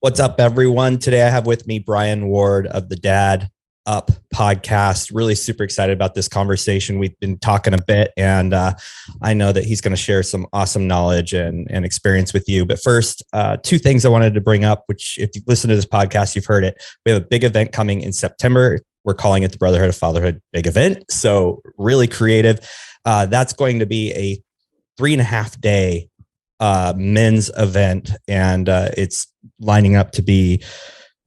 What's up, everyone? Today I have with me Bryan Ward of the Dad Up Podcast. Really super excited about this conversation. We've been talking a bit, and I know that he's going to share some awesome knowledge and experience with you. But first, two things I wanted to bring up, which if you listen to this podcast, you've heard it. We have a big event coming in September. We're calling it the Brotherhood of Fatherhood Big Event. So really creative. That's going to be a 3.5 day men's event, and it's lining up to be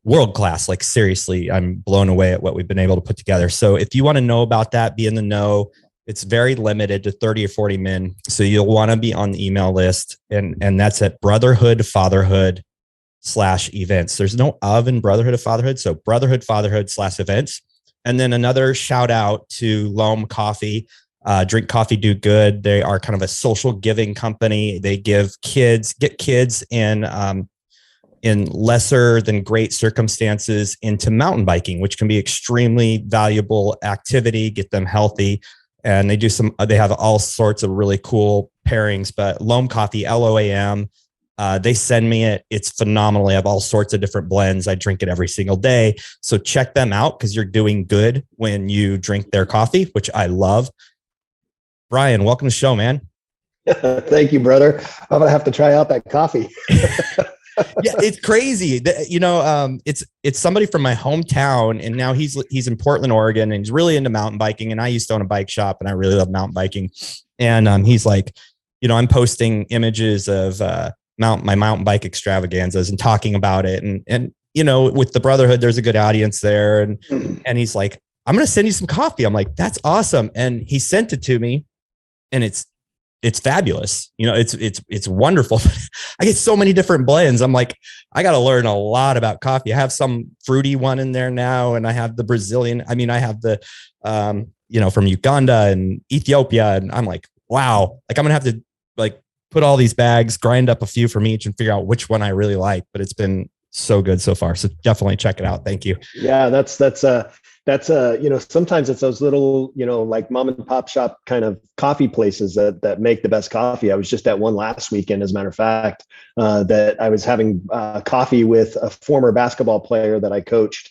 world class. Like seriously, I'm blown away at what we've been able to put together. So if you want to know about that, be in the know. It's very limited to 30 or 40 men. So you'll want to be on the email list, and that's at Brotherhood Fatherhood /events. There's no of in Brotherhood of Fatherhood. So Brotherhood Fatherhood /events. And then another shout out to Loam Coffee. Drink Coffee, Do Good. They are kind of a social giving company. They get kids in lesser than great circumstances into mountain biking, which can be extremely valuable activity, get them healthy. And they have all sorts of really cool pairings, but Loam Coffee, LOAM, they send me it. It's phenomenal. They have all sorts of different blends. I drink it every single day. So check them out because you're doing good when you drink their coffee, which I love. Bryan, welcome to the show, man. Thank you, brother. I'm going to have to try out that coffee. Yeah, it's crazy. It's somebody from my hometown, and now he's in Portland, Oregon, and he's really into mountain biking. And I used to own a bike shop, and I really love mountain biking. And he's like, I'm posting images of my mountain bike extravaganzas and talking about it. And with the Brotherhood, there's a good audience there. And he's like, I'm going to send you some coffee. I'm like, that's awesome. And he sent it to me. And it's fabulous. It's wonderful. I get so many different blends. I'm like, I got to learn a lot about coffee. I have some fruity one in there now. And I have the Brazilian. I have the, from Uganda and Ethiopia. And I'm like, wow, like I'm going to have to put all these bags, grind up a few from each and figure out which one I really like, but it's been so good so far. So definitely check it out. Thank you. Yeah. That's sometimes it's those little, like mom and pop shop kind of coffee places that make the best coffee. I was just at one last weekend, as a matter of fact, that I was having coffee with a former basketball player that I coached,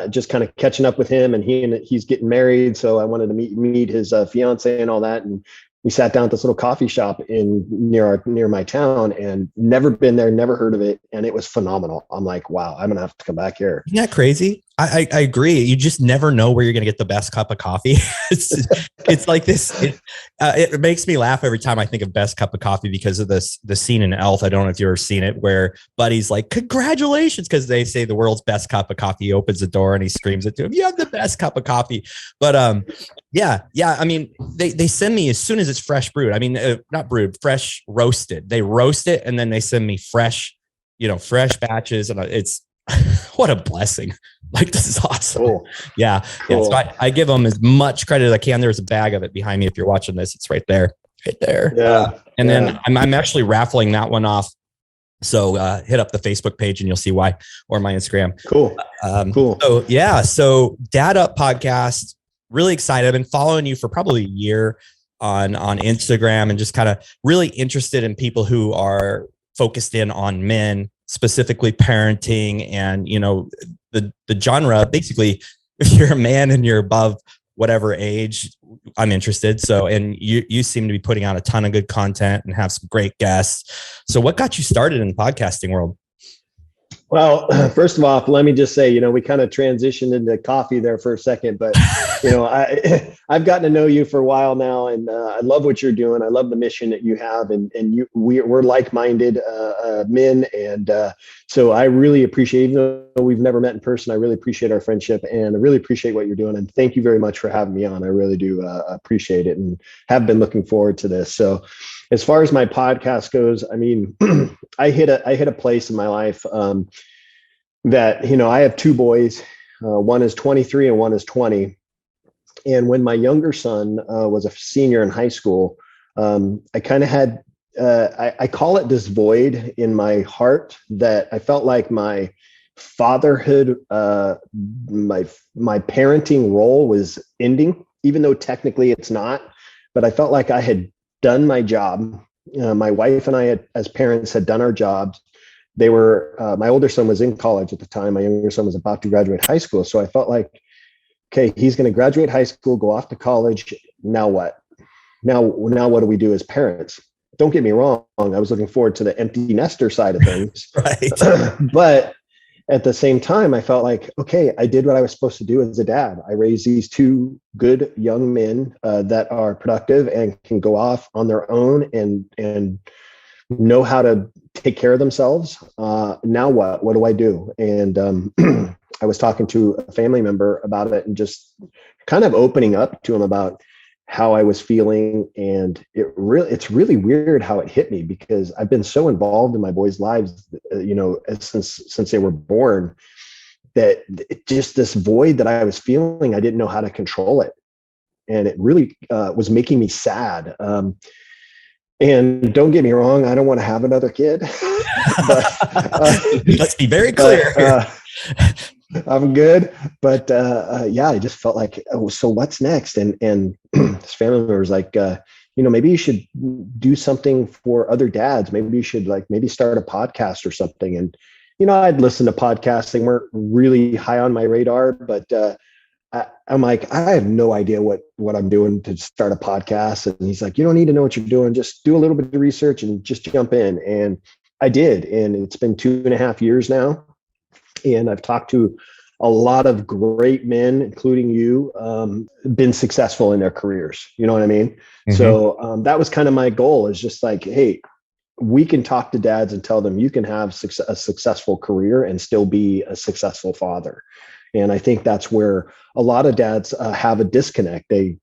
just kind of catching up with him, and he's getting married. So I wanted to meet his fiance and all that. And we sat down at this little coffee shop near my town, and never been there, never heard of it. And it was phenomenal. I'm like, wow, I'm going to have to come back here. Isn't that crazy? I agree. You just never know where you're going to get the best cup of coffee. It's like this. It makes me laugh every time I think of best cup of coffee because of the scene in Elf. I don't know if you've ever seen it, where Buddy's like, congratulations, because they say the world's best cup of coffee. He opens the door and he screams it to him. You have the best cup of coffee. But yeah. They send me as soon as it's fresh brewed. Not brewed, fresh roasted. They roast it and then they send me fresh batches, and it's what a blessing. Like, this is awesome. Cool. Yeah. Cool. So I give them as much credit as I can. There's a bag of it behind me. If you're watching this, it's right there. Yeah. And then I'm actually raffling that one off. So hit up the Facebook page and you'll see why, or my Instagram. Cool. Cool. So Dad Up Podcast, really excited. I've been following you for probably a year on Instagram, and just kind of really interested in people who are focused in on men, specifically parenting, and the genre. Basically, if you're a man and you're above whatever age, I'm interested. So, and you seem to be putting out a ton of good content and have some great guests. So what got you started in the podcasting world? Well, first of all, let me just say, we kind of transitioned into coffee there for a second, but I've gotten to know you for a while now, and I love what you're doing. I love the mission that you have, and we're like-minded men, and so I really appreciate, even though we've never met in person, I really appreciate our friendship, and I really appreciate what you're doing. And thank you very much for having me on. I really do appreciate it, and have been looking forward to this. So, as far as my podcast goes, I hit a place in my life that, I have two boys. One is 23 and one is 20. And when my younger son was a senior in high school, I kind of had, I call it this void in my heart that I felt like my fatherhood, my parenting role was ending, even though technically it's not. But I felt like I had done my job. My wife and I, as parents, had done our jobs. they were, my older son was in college at the time. My younger son was about to graduate high school. So I felt like, okay, he's going to graduate high school, go off to college. Now what? Now what do we do as parents? Don't get me wrong. I was looking forward to the empty nester side of things. Right. But at the same time, I felt like, okay, I did what I was supposed to do as a dad. I raised these two good young men that are productive and can go off on their own and know how to take care of themselves. Now what? What do I do? And I was talking to a family member about it and just kind of opening up to him about how I was feeling. And it's really weird how it hit me, because I've been so involved in my boys' lives, since they were born, that just this void that I was feeling, I didn't know how to control it. And it really was making me sad. And don't get me wrong, I don't want to have another kid. But let's be very clear. I'm good. But yeah, I just felt like, oh, so what's next? And this family member was like, maybe you should do something for other dads. Maybe you should maybe start a podcast or something. And, I'd listen to podcasts. They weren't really high on my radar, but I'm like, I have no idea what I'm doing to start a podcast. And he's like, you don't need to know what you're doing. Just do a little bit of research and just jump in. And I did. And it's been 2.5 years now. And I've talked to a lot of great men, including you, been successful in their careers. You know what I mean? Mm-hmm. So that was kind of my goal, is just like, hey, we can talk to dads and tell them you can have a successful career and still be a successful father. And I think that's where a lot of dads have a disconnect. They,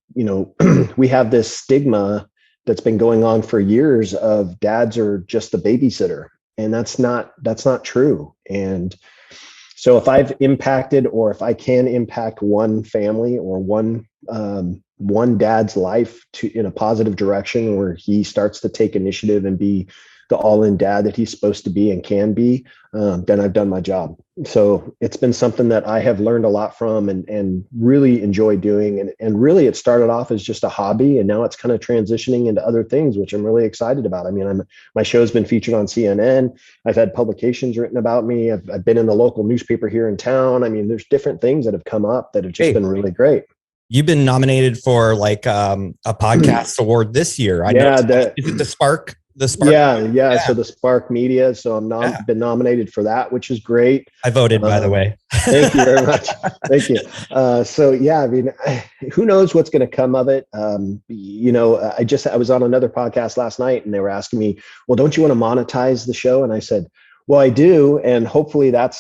we have this stigma that's been going on for years of dads are just a babysitter, and that's not true. And so if I've impacted, or if I can impact one family or one dad's life in a positive direction, where he starts to take initiative and be the all-in dad that he's supposed to be and can be, then I've done my job. So it's been something that I have learned a lot from and really enjoy doing. And really it started off as just a hobby, and now it's kind of transitioning into other things, which I'm really excited about. I mean, my show's been featured on CNN. I've had publications written about me. I've been in the local newspaper here in town. I mean, there's different things that have come up that have just been really great. You've been nominated for a podcast award this year. Is it the Spark? Yeah. So the Spark Media. So I'm been nominated for that, which is great. I voted, by the way. Thank you very much. Thank you. So yeah, I mean, who knows what's going to come of it? I was on another podcast last night, and they were asking me, well, don't you want to monetize the show? And I said, well, I do. And hopefully that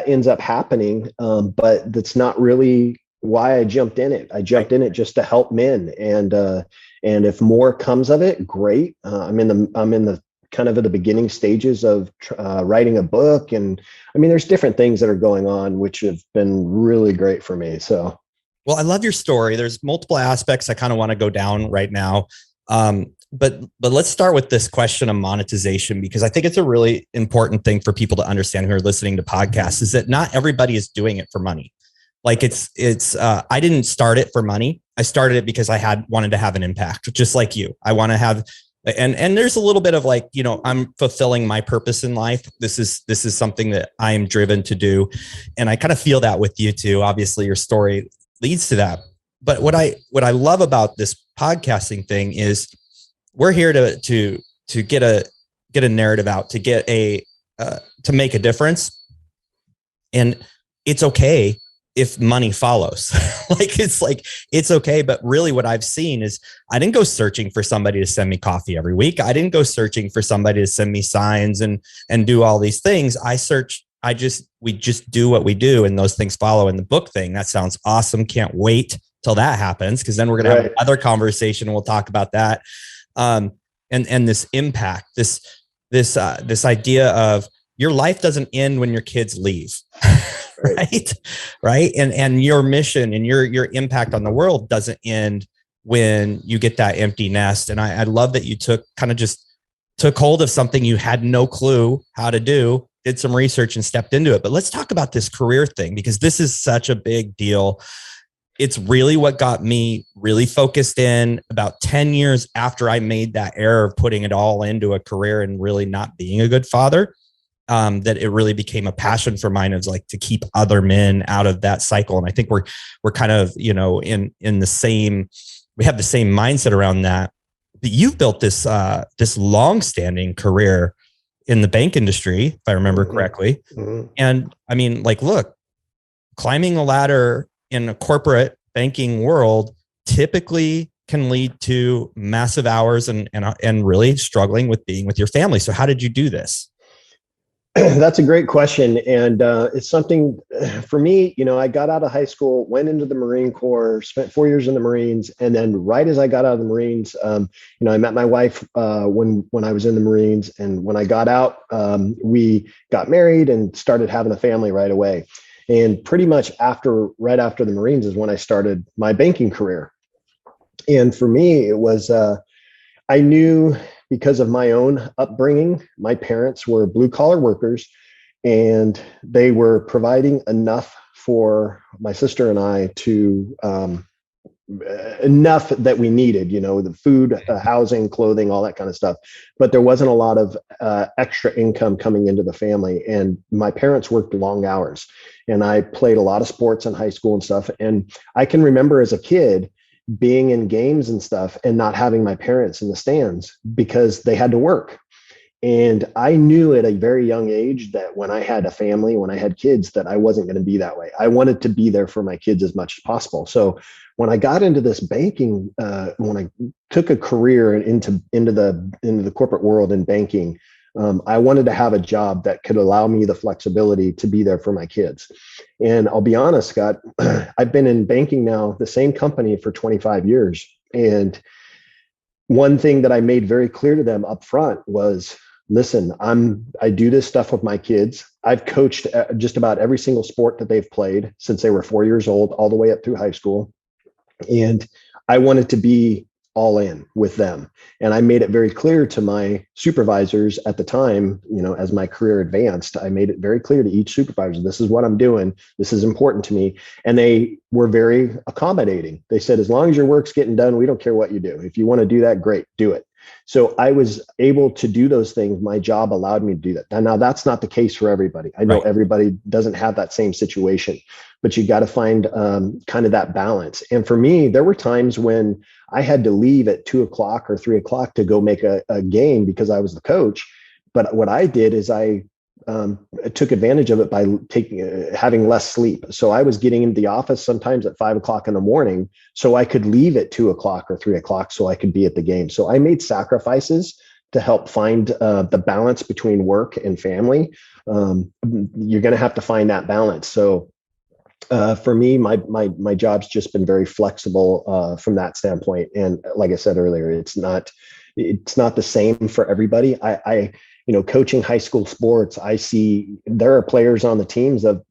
ends up happening. But that's not really why I jumped in it. I jumped in it just to help men. And if more comes of it, great. I'm in the kind of at the beginning stages of writing a book. And I mean, there's different things that are going on, which have been really great for me. So, well, I love your story. There's multiple aspects I kind of want to go down right now. But let's start with this question of monetization, because I think it's a really important thing for people to understand who are listening to podcasts, is that not everybody is doing it for money. Like I didn't start it for money. I started it because I wanted to have an impact, just like you. I want to have, and there's a little bit of I'm fulfilling my purpose in life. This is something that I am driven to do. And I kind of feel that with you too. Obviously your story leads to that. But what I love about this podcasting thing is we're here to get a narrative out, to get to make a difference. And it's okay if money follows. It's okay. But really what I've seen is I didn't go searching for somebody to send me coffee every week. I didn't go searching for somebody to send me signs and do all these things. We just do what we do, and those things follow. And the book thing, that sounds awesome. Can't wait till that happens, because then we're going to have another conversation and we'll talk about that. And this impact, this idea of your life doesn't end when your kids leave. Right. And your mission and your impact on the world doesn't end when you get that empty nest. And I love that you took hold of something you had no clue how to do, did some research and stepped into it. But let's talk about this career thing, because this is such a big deal. It's really what got me really focused in about 10 years after I made that error of putting it all into a career and really not being a good father. that it really became a passion for mine, is like to keep other men out of that cycle. And I think we're kind of, in the same, we have the same mindset around that. But you've built this long-standing career in the bank industry, if I remember correctly. And I mean, like, look, climbing a ladder in a corporate banking world typically can lead to massive hours and really struggling with being with your family. So how did you do this? That's a great question. And it's something for me, I got out of high school, went into the Marine Corps, spent 4 years in the Marines. And then right as I got out of the Marines, I met my wife when I was in the Marines. And when I got out, we got married and started having a family right away. And pretty much right after the Marines is when I started my banking career. And for me, it was, I knew because of my own upbringing, my parents were blue collar workers and they were providing enough for my sister and I to, enough that we needed, the food, housing, clothing, all that kind of stuff. But there wasn't a lot of extra income coming into the family. And my parents worked long hours and I played a lot of sports in high school and stuff. And I can remember as a kid being in games and stuff and not having my parents in the stands because they had to work. And I knew at a very young age that when I had a family, when I had kids, that I wasn't going to be that way. I wanted to be there for my kids as much as possible. So when I got into this banking, when I took a career into the corporate world in banking, I wanted to have a job that could allow me the flexibility to be there for my kids. And I'll be honest, Scott, I've been in banking now, the same company for 25 years. And one thing that I made very clear to them up front was, listen, I do this stuff with my kids. I've coached just about every single sport that they've played since they were 4 years old, all the way up through high school. And I wanted to be all in with them. And I made it very clear to my supervisors at the time, as my career advanced, I made it very clear to each supervisor, this is what I'm doing. This is important to me. And they were very accommodating. They said, as long as your work's getting done, we don't care what you do. If you want to do that, great, do it. So I was able to do those things. My job allowed me to do that. Now that's not the case for everybody. I know everybody doesn't have that same situation, but you got to find kind of that balance. And for me, there were times when I had to leave at 2 o'clock or 3 o'clock to go make a game because I was the coach. But what I did is I took advantage of it by having less sleep. So I was getting into the office sometimes at 5 o'clock in the morning so I could leave at 2 o'clock or 3 o'clock so I could be at the game. So I made sacrifices to help find the balance between work and family. You're going to have to find that balance. So for me, my job's just been very flexible from that standpoint. And like I said earlier, it's not the same for everybody. I coaching high school sports, I see there are players on the teams of,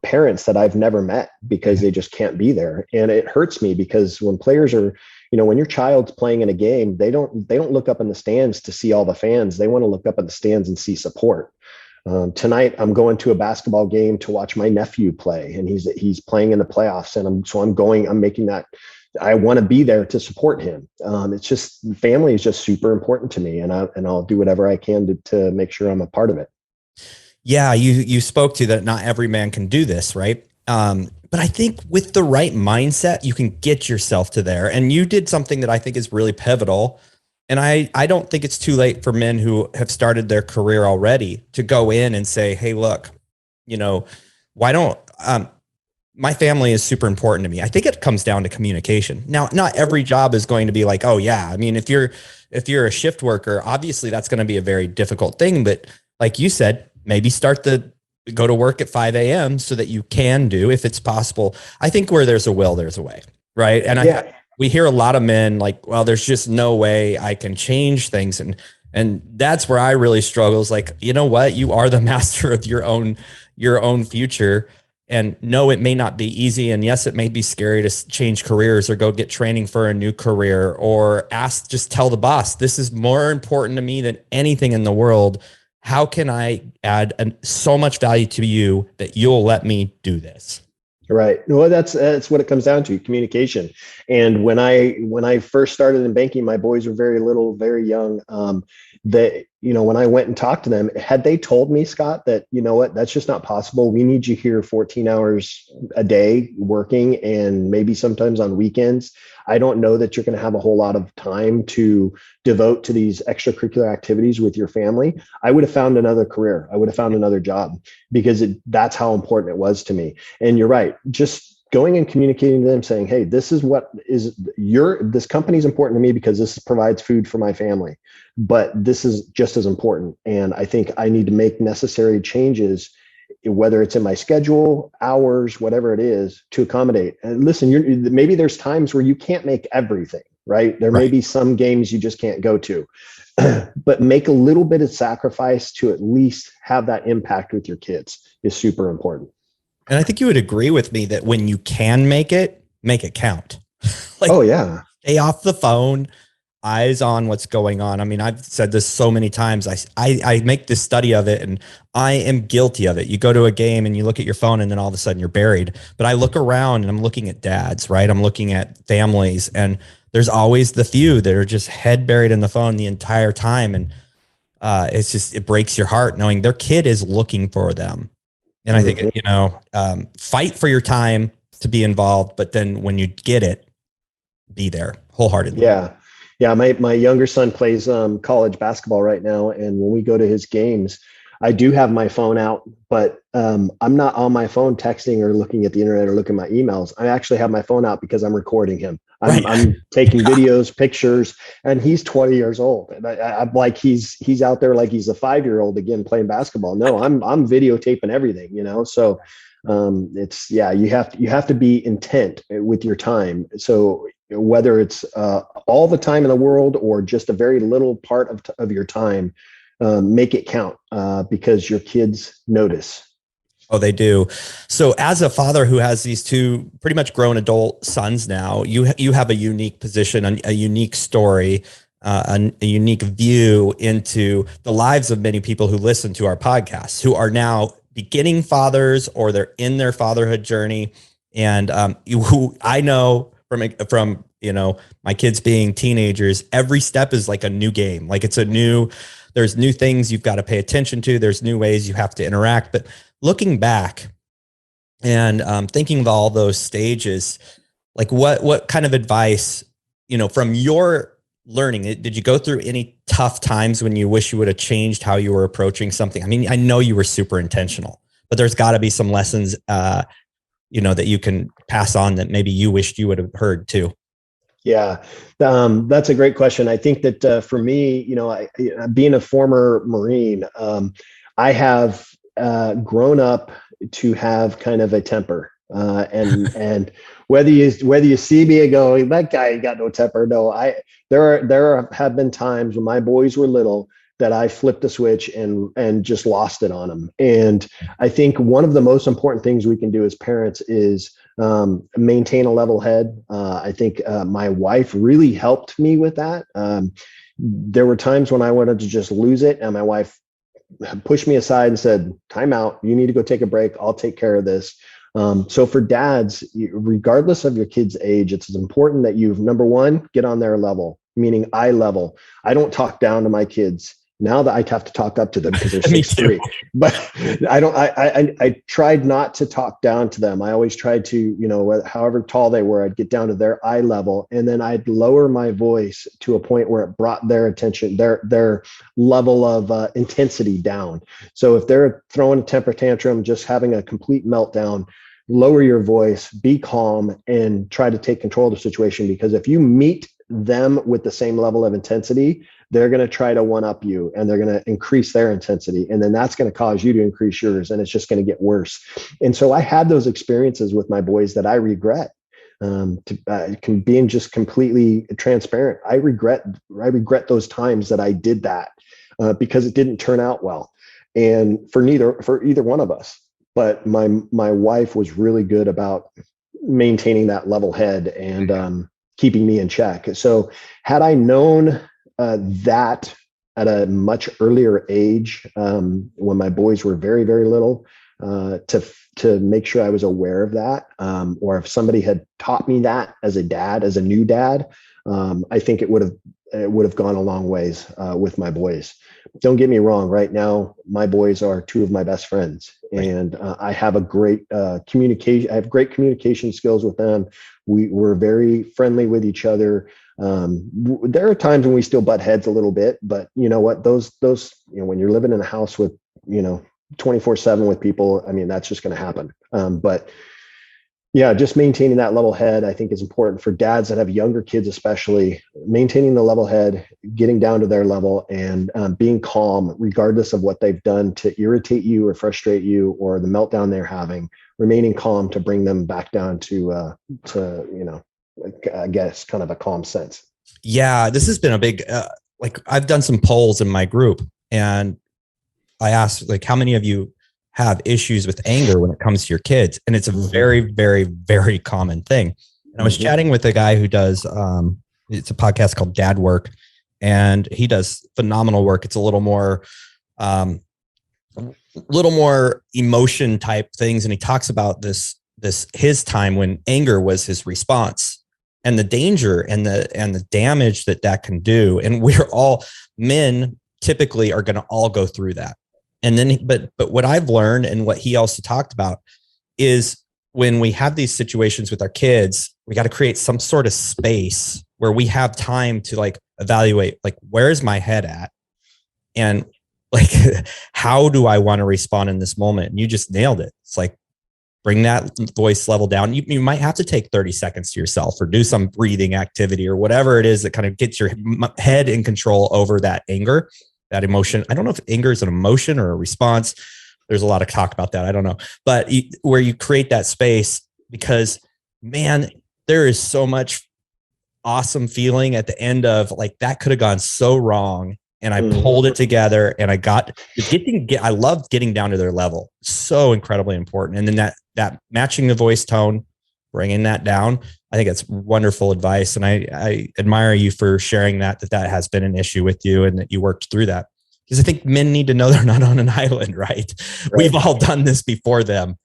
parents that I've never met because they just can't be there. And it hurts me because when players are, when your child's playing in a game, they don't look up in the stands to see all the fans. They want to look up in the stands and see support. Tonight, I'm going to a basketball game to watch my nephew play, and he's playing in the playoffs. And I'm making that. I want to be there to support him. It's just family is just super important to me, and I'll do whatever I can to make sure I'm a part of it. Yeah, you spoke to that. Not every man can do this, right? But I think with the right mindset, you can get yourself to there. And you did something that I think is really pivotal. And I don't think it's too late for men who have started their career already to go in and say, hey, look, why don't, my family is super important to me. I think it comes down to communication. Now, not every job is going to be like, oh yeah. I mean, if you're a shift worker, obviously that's going to be a very difficult thing. But like you said, maybe go to work at 5 a.m. so that you can do, if it's possible. I think where there's a will, there's a way. Right. And we hear a lot of men like, well, there's just no way I can change things. And that's where I really struggle is like, you know what? You are the master of your own future. And no, it may not be easy. And yes, it may be scary to change careers or go get training for a new career or just tell the boss, this is more important to me than anything in the world. How can I add so much value to you that you'll let me do this? Right. Well, that's what it comes down to, communication. And when I first started in banking, my boys were very little, very young. That when I went and talked to them, had they told me, Scott, that, you know what, that's just not possible. We need you here 14 hours a day working, and maybe sometimes on weekends. I don't know that you're going to have a whole lot of time to devote to these extracurricular activities with your family. I would have found another career. I would have found another job, because that's how important it was to me. And you're right. Just going and communicating to them, saying, hey, this is what is this company is important to me because this provides food for my family, but this is just as important. And I think I need to make necessary changes, whether it's in my schedule, hours, whatever it is, to accommodate. And listen, maybe there's times where you can't make everything, right? There may be some games you just can't go to, but make a little bit of sacrifice to at least have that impact with your kids is super important. And I think you would agree with me that when you can make it count. Oh yeah. Stay off the phone, eyes on what's going on. I mean, I've said this so many times. I make this study of it, and I am guilty of it. You go to a game and you look at your phone, and then all of a sudden you're buried. But I look around and I'm looking at dads, right? I'm looking at families, and there's always the few that are just head buried in the phone the entire time. And it breaks your heart knowing their kid is looking for them. And I think, fight for your time to be involved, but then when you get it, be there wholeheartedly. Yeah. Yeah. My younger son plays college basketball right now. And when we go to his games, I do have my phone out, but I'm not on my phone texting or looking at the internet or looking at my emails. I actually have my phone out because I'm recording him. I'm taking videos, pictures, and he's 20 years old. And I'm like, he's out there like he's a 5-year-old again playing basketball. No, I'm videotaping everything, So you have to be intent with your time. So whether it's all the time in the world or just a very little part of your time, make it count because your kids notice. Oh, they do. So as a father who has these two pretty much grown adult sons now, you have a unique position, a unique story, a unique view into the lives of many people who listen to our podcasts, who are now beginning fathers or they're in their fatherhood journey. And who I know from my kids being teenagers, every step is like a new game. Like there's new things you've got to pay attention to. There's new ways you have to interact. But looking back and thinking of all those stages, like what kind of advice, from your learning, did you go through any tough times when you wish you would have changed how you were approaching something? I mean, I know you were super intentional, but there's got to be some lessons, that you can pass on that maybe you wished you would have heard too. Yeah, that's a great question. I think that for me, being a former Marine, I have grown up to have kind of a temper, and whether you see me and go, that guy ain't got no temper. No, there have been times when my boys were little that I flipped a switch and just lost it on them. And I think one of the most important things we can do as parents is maintain a level head. I think my wife really helped me with that. There were times when I wanted to just lose it, and my wife pushed me aside and said, time out, you need to go take a break. I'll take care of this. So for dads, regardless of your kid's age, it's important that you, number one, get on their level, meaning eye level. I don't talk down to my kids. Now that I have to talk up to them because they're 6'3", but I tried not to talk down to them. I always tried to, however tall they were, I'd get down to their eye level, and then I'd lower my voice to a point where it brought their attention, their level of intensity down. So if they're throwing a temper tantrum, just having a complete meltdown, lower your voice, be calm, and try to take control of the situation. Because if you meet them with the same level of intensity, they're going to try to one up you, and they're going to increase their intensity. And then that's going to cause you to increase yours, and it's just going to get worse. And so I had those experiences with my boys that I regret. Being just completely transparent, I regret those times that I did that because it didn't turn out well, and for either one of us. But my wife was really good about maintaining that level head and keeping me in check. So had I known that at a much earlier age, when my boys were very, very little, to make sure I was aware of that, or if somebody had taught me that as a new dad, I think it would have gone a long ways with my boys. don't get me wrong. Right now, my boys are two of my best friends, and I have a great communication. I have great communication skills with them. We're very friendly with each other. There are times when we still butt heads a little bit, but you know what? Those when you're living in a house with 24/7 with people, I mean, that's just going to happen. But yeah, just maintaining that level head, I think, is important for dads that have younger kids, especially maintaining the level head, getting down to their level, and being calm, regardless of what they've done to irritate you or frustrate you, or the meltdown they're having. Remaining calm to bring them back down to I guess, kind of a calm sense. Yeah, this has been a big, I've done some polls in my group, and I asked, how many of you have issues with anger when it comes to your kids? And it's a very, very, very common thing. And I was chatting with a guy who does, it's a podcast called Dad Work, and he does phenomenal work. It's a little more emotion type things. And he talks about his time when anger was his response, and the danger and the damage that can do. And we're all men typically are going to all go through that. And then, but what I've learned, and what he also talked about, is when we have these situations with our kids, we got to create some sort of space where we have time to evaluate, where's my head at? And how do I want to respond in this moment? And you just nailed it. It's bring that voice level down. You might have to take 30 seconds to yourself, or do some breathing activity, or whatever it is that kind of gets your head in control over that anger, that emotion. I don't know if anger is an emotion or a response. There's a lot of talk about that. I don't know, but where you create that space, because man, there is so much awesome feeling at the end of that could have gone so wrong. And I pulled it together, and I love getting down to their level. So incredibly important. And then that matching the voice tone, bringing that down. I think that's wonderful advice. And I admire you for sharing that has been an issue with you, and that you worked through that. Because I think men need to know they're not on an island, right? We've all done this before them.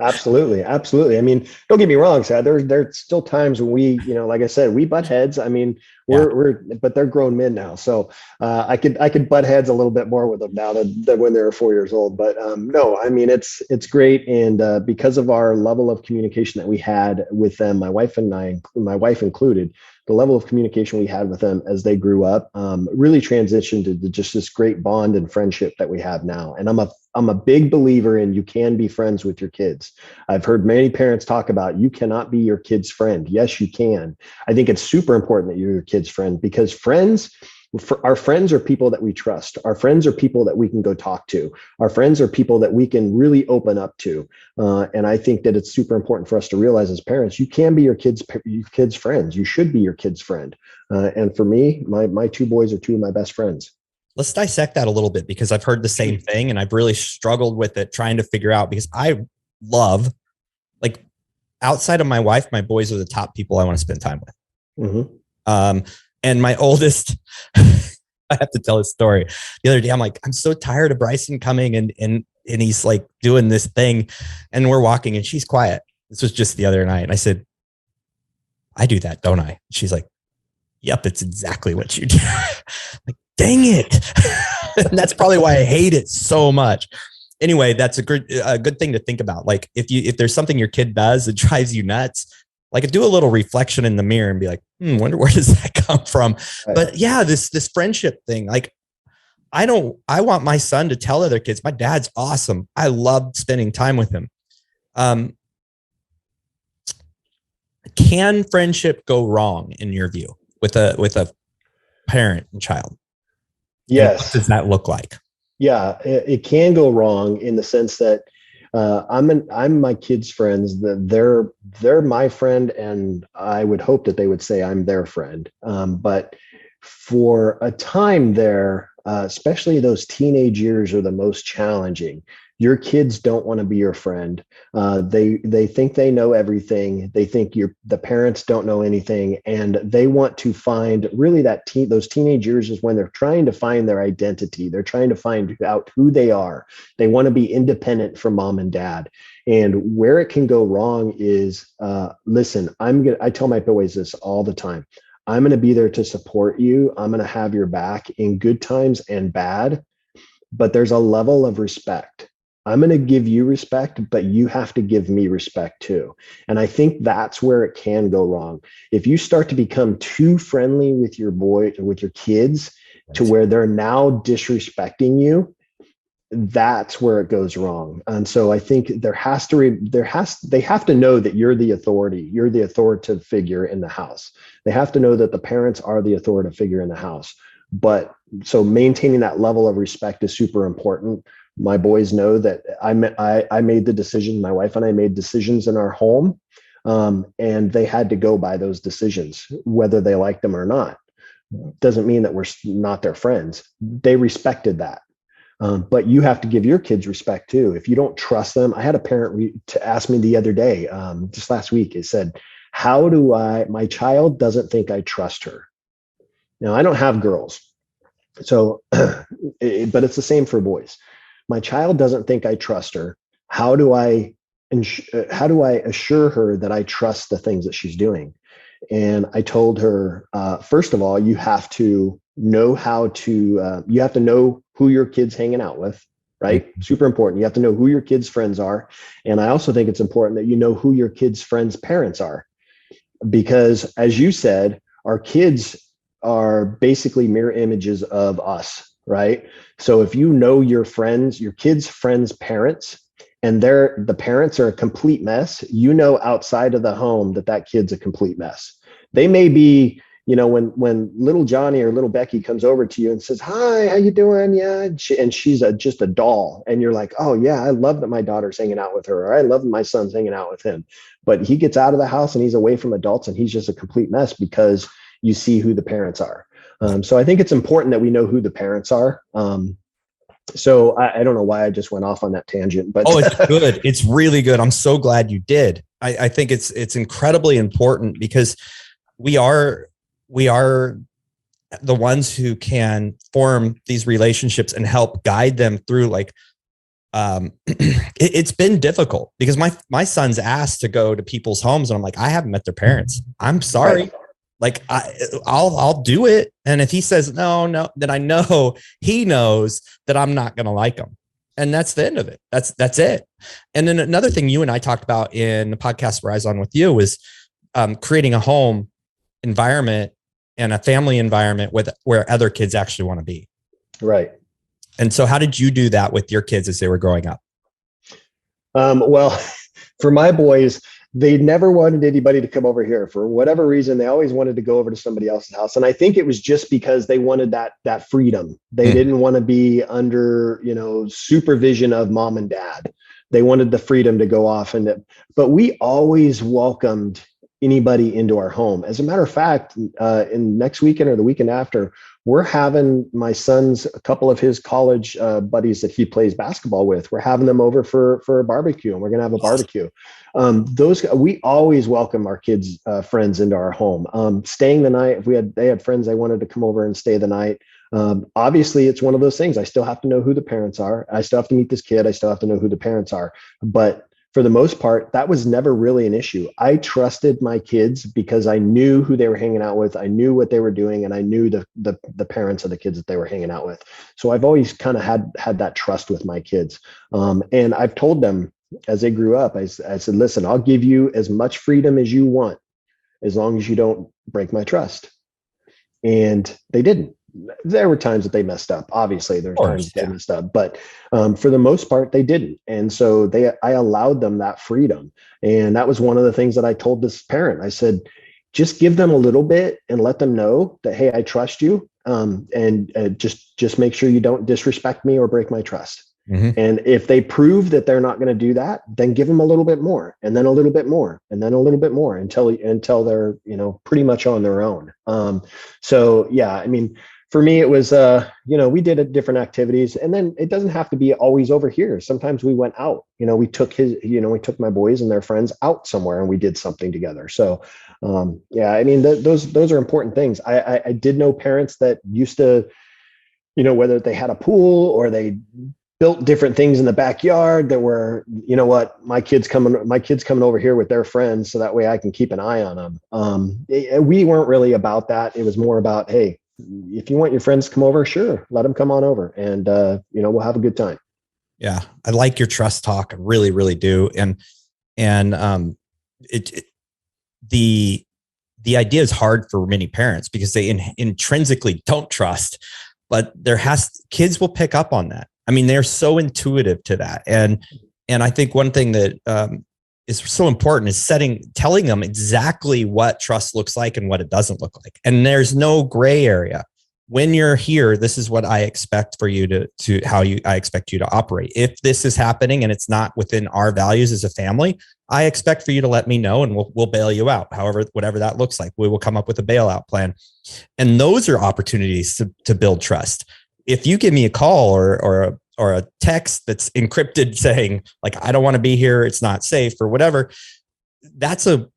Absolutely. I mean, don't get me wrong, Sad. There's still times when we, like I said, we butt heads. I mean, but they're grown men now. So I could butt heads a little bit more with them now than when they were 4 years old. But no, I mean, it's great. And because of our level of communication that we had with them, my wife included, the level of communication we had with them as they grew up really transitioned to just this great bond and friendship that we have now. And I'm a big believer in, you can be friends with your kids. I've heard many parents talk about, you cannot be your kid's friend. Yes, you can. I think it's super important that you're your kid's friend, because our friends are people that we trust. Our friends are people that we can go talk to. Our friends are people that we can really open up to. And I think that it's super important for us to realize as parents, you can be your kids' friends. You should be your kid's friend. And for me, my two boys are two of my best friends. Let's dissect that a little bit, because I've heard the same thing, and I've really struggled with it, trying to figure out, because I love, outside of my wife, my boys are the top people I want to spend time with. And my oldest, I have to tell a story. The other day, I'm so tired of Bryson coming and he's doing this thing, and we're walking, and she's quiet. This was just the other night. And I said, I do that, don't I? She's like, yep, it's exactly what you do. Dang it. And that's probably why I hate it so much. Anyway, that's a good thing to think about. If there's something your kid does that drives you nuts, do a little reflection in the mirror and be like, wonder where does that come from? Right. But yeah, this friendship thing, I want my son to tell other kids, my dad's awesome. I love spending time with him. Can friendship go wrong in your view with a parent and child? Yes. And what does that look like? Yeah, it can go wrong in the sense that I'm my kids' friends. They're my friend, and I would hope that they would say I'm their friend. But for a time there, especially those teenage years are the most challenging. Your kids don't want to be your friend. They think they know everything. They think the parents don't know anything, and they want to find really those teenage years is when they're trying to find their identity. They're trying to find out who they are. They want to be independent from mom and dad. And where it can go wrong is, listen, I tell my boys this all the time. I'm going to be there to support you. I'm going to have your back in good times and bad, but there's a level of respect. I'm going to give you respect, but you have to give me respect too. And I think that's where it can go wrong. If you start to become too friendly with with your kids to where they're now disrespecting you, that's where it goes wrong. And so I think they have to know that you're the authority. You're the authoritative figure in the house. They have to know that the parents are the authoritative figure in the house. But so maintaining that level of respect is super important. My boys know that I made the decision. My wife and I made decisions in our home, and they had to go by those decisions, whether they liked them or not. Doesn't mean that we're not their friends. They respected that. But you have to give your kids respect too. If you don't trust them, I had a parent to ask me the other day, just last week, it said, my child doesn't think I trust her. Now I don't have girls, so, but it's the same for boys. My child doesn't think I trust her. How do I assure her that I trust the things that she's doing? And I told her, first of all, you have to know who your kid's hanging out with, right? Mm-hmm. Super important. You have to know who your kid's friends are. And I also think it's important that you know who your kid's friends' parents are, because as you said, our kids are basically mirror images of us, right? So if you know your kids' friends' parents, and the parents are a complete mess, you know, outside of the home that kid's a complete mess. They may be, when little Johnny or little Becky comes over to you and says, "Hi, how you doing?" Yeah. And she's just a doll. And you're like, "Oh yeah, I love that my daughter's hanging out with her," or "I love that my son's hanging out with him." But he gets out of the house and he's away from adults and he's just a complete mess because you see who the parents are. So I think it's important that we know who the parents are. So I don't know why I just went off on that tangent, but it's good. It's really good. I'm so glad you did. I think it's incredibly important because we are the ones who can form these relationships and help guide them through. It's been difficult because my son's asked to go to people's homes and I'm like, I haven't met their parents. I'm sorry. Right. Like I'll do it. And if he says no, then I know he knows that I'm not going to like him. And that's the end of it. That's it. And then another thing you and I talked about in the podcast where I was on with you was creating a home environment and a family environment where other kids actually want to be. Right. And so how did you do that with your kids as they were growing up? Well, for my boys, they never wanted anybody to come over here for whatever reason. They always wanted to go over to somebody else's house. And I think it was just because they wanted that freedom. They didn't want to be under, supervision of mom and dad. They wanted the freedom to go off. But we always welcomed anybody into our home. As a matter of fact, in next weekend or the weekend after, we're having a couple of his college buddies that he plays basketball with. We're having them over for a barbecue, and we're going to have a barbecue. We always welcome our kids' friends into our home. Staying the night, if they had friends they wanted to come over and stay the night. Obviously, it's one of those things. I still have to know who the parents are. I still have to meet this kid. I still have to know who the parents are. But for the most part, that was never really an issue. I trusted my kids because I knew who they were hanging out with. I knew what they were doing, and I knew the parents of the kids that they were hanging out with. So I've always kind of had that trust with my kids. And I've told them as they grew up, I said, listen, I'll give you as much freedom as you want, as long as you don't break my trust. And they didn't. There were times that they messed up. Obviously, there's times that they messed up, but for the most part, they didn't. And so I allowed them that freedom. And that was one of the things that I told this parent. I said, just give them a little bit and let them know that, hey, I trust you. And just make sure you don't disrespect me or break my trust. Mm-hmm. And if they prove that they're not going to do that, then give them a little bit more, and then a little bit more, and then a little bit more until they're, pretty much on their own. So yeah, I mean, for me, it was, we did different activities, and then it doesn't have to be always over here. Sometimes we went out, we took my boys and their friends out somewhere and we did something together. So, yeah, I mean, those are important things. I did know parents that used to, whether they had a pool or they built different things in the backyard that were, you know what, my kids coming over here with their friends, so that way I can keep an eye on them. We weren't really about that. It was more about, hey, if you want your friends to come over, sure, let them come on over, and we'll have a good time. Yeah, I like your trust talk. I really, really do. The idea is hard for many parents because they intrinsically don't trust, but kids will pick up on that. I mean, they're so intuitive to that. And I think one thing that is so important is telling them exactly what trust looks like and what it doesn't look like. And there's no gray area. When you're here, this is what I expect for you I expect you to operate. If this is happening and it's not within our values as a family, I expect for you to let me know, and we'll bail you out. However, whatever that looks like, we will come up with a bailout plan. And those are opportunities to build trust. If you give me a call or a text that's encrypted saying like, I don't want to be here, it's not safe or whatever, that's an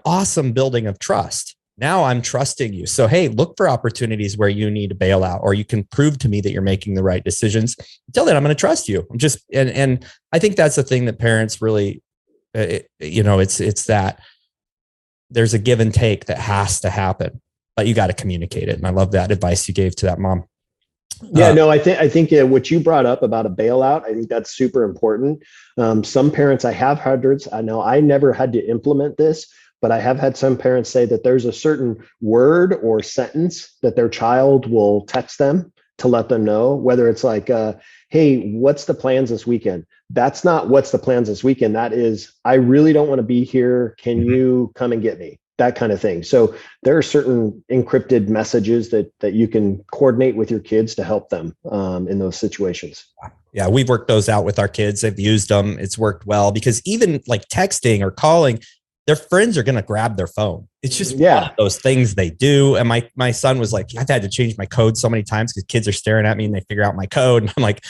awesome building of trust. Now I'm trusting you. So, hey, look for opportunities where you need to bail out, or you can prove to me that you're making the right decisions. Until then, I'm going to trust you. And I think that's the thing that parents really, it's that there's a give and take that has to happen, but you got to communicate it. And I love that advice you gave to that mom. Yeah, no, I think what you brought up about a bailout, I think that's super important. Some parents, I have hundreds. I know I never had to implement this, but I have had some parents say that there's a certain word or sentence that their child will text them to let them know, whether it's like, hey, what's the plans this weekend? That's not what's the plans this weekend. That is, I really don't want to be here. Can you come and get me? That kind of thing. So there are certain encrypted messages that you can coordinate with your kids to help them in those situations. Yeah, we've worked those out with our kids. They've used them. It's worked well, because even like texting or calling, their friends are going to grab their phone. It's just one of those things they do. And my son was like, I've had to change my code so many times because kids are staring at me and they figure out my code. And I'm like,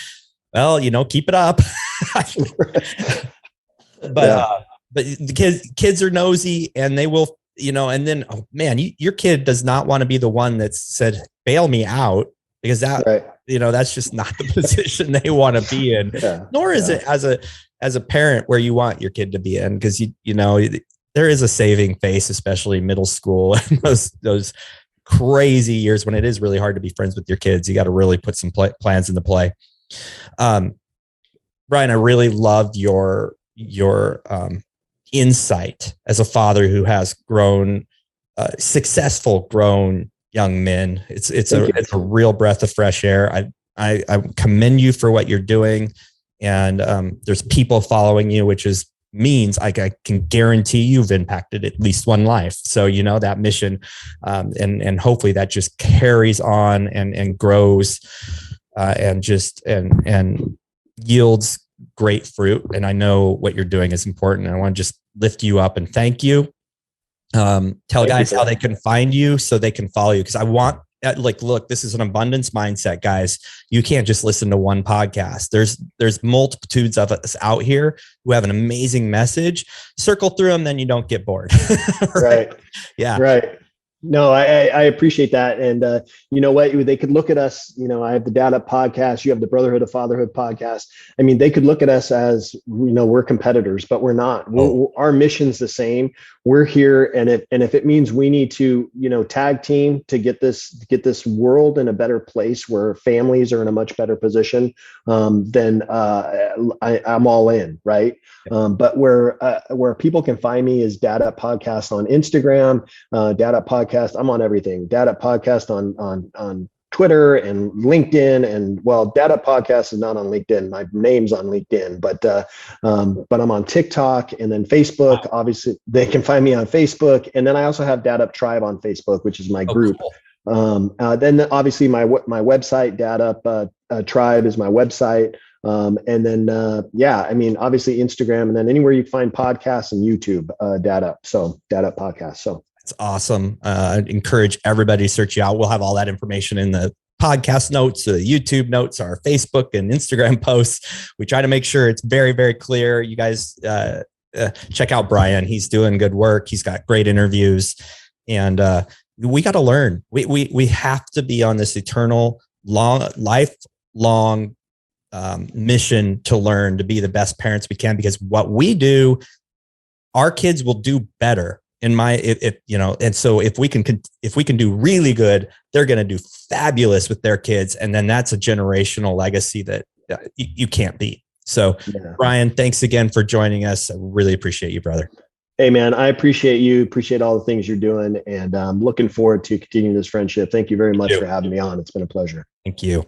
well, keep it up. But the kids are nosy, and they will, and then, oh man, your kid does not want to be the one that said, bail me out, because that's just not the position they want to be in. Nor is it as a parent where you want your kid to be in, because there is a saving face, especially middle school and those crazy years when it is really hard to be friends with your kids. You got to really put some plans into play. Bryan, I really loved your insight as a father who has grown, successful grown young men. It's a real breath of fresh air. I commend you for what you're doing. And there's people following you, which means I can guarantee you've impacted at least one life. So, that mission, and hopefully that just carries on and grows, and yields great fruit. And I know what you're doing is important. I want to just lift you up and thank you. Tell guys how they can find you so they can follow you. Cause I want, look, this is an abundance mindset, guys. You can't just listen to one podcast. There's multitudes of us out here who have an amazing message. Circle through them, then you don't get bored. Right. Yeah. Right. No, I appreciate that. And you know what? They could look at us, I have the Dad Up podcast. You have the Brotherhood of Fatherhood podcast. I mean, they could look at us as, we're competitors, but we're not. Our mission's the same. We're here. And if it means we need to, tag team to get this world in a better place where families are in a much better position, then I'm all in. Right. But where people can find me is Dad Up Podcast on Instagram, Dad Up Podcast. I'm on everything. Dad Up Podcast on Twitter and LinkedIn, and Dad Up Podcast is not on LinkedIn. My name's on LinkedIn, but I'm on TikTok and then Facebook. Obviously, they can find me on Facebook, and then I also have Dad Up Tribe on Facebook, which is my group. Cool. Then obviously my website, Dad Up Tribe, is my website. And then, obviously Instagram, and then anywhere you find podcasts, and YouTube, Dad Up. So Dad Up Podcast. So it's awesome. I'd encourage everybody to search you out. We'll have all that information in the podcast notes, the YouTube notes, our Facebook and Instagram posts. We try to make sure it's very, very clear. You guys check out Bryan. He's doing good work. He's got great interviews, and we got to learn. We have to be on this eternal, lifelong mission to learn to be the best parents we can, because what we do, our kids will do better. And so if we can do really good, they're going to do fabulous with their kids. And then that's a generational legacy that you can't beat. So Bryan, thanks again for joining us. I really appreciate you, brother. Hey man, I appreciate you. Appreciate all the things you're doing. And I'm looking forward to continuing this friendship. Thank you very much for having me on. It's been a pleasure. Thank you.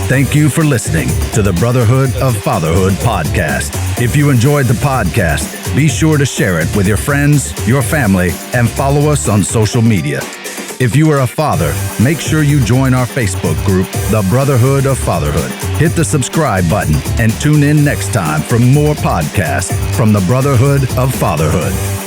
Thank you for listening to the Brotherhood of Fatherhood podcast. If you enjoyed the podcast, be sure to share it with your friends, your family, and follow us on social media. If you are a father, make sure you join our Facebook group, the Brotherhood of Fatherhood. Hit the subscribe button and tune in next time for more podcasts from the Brotherhood of Fatherhood.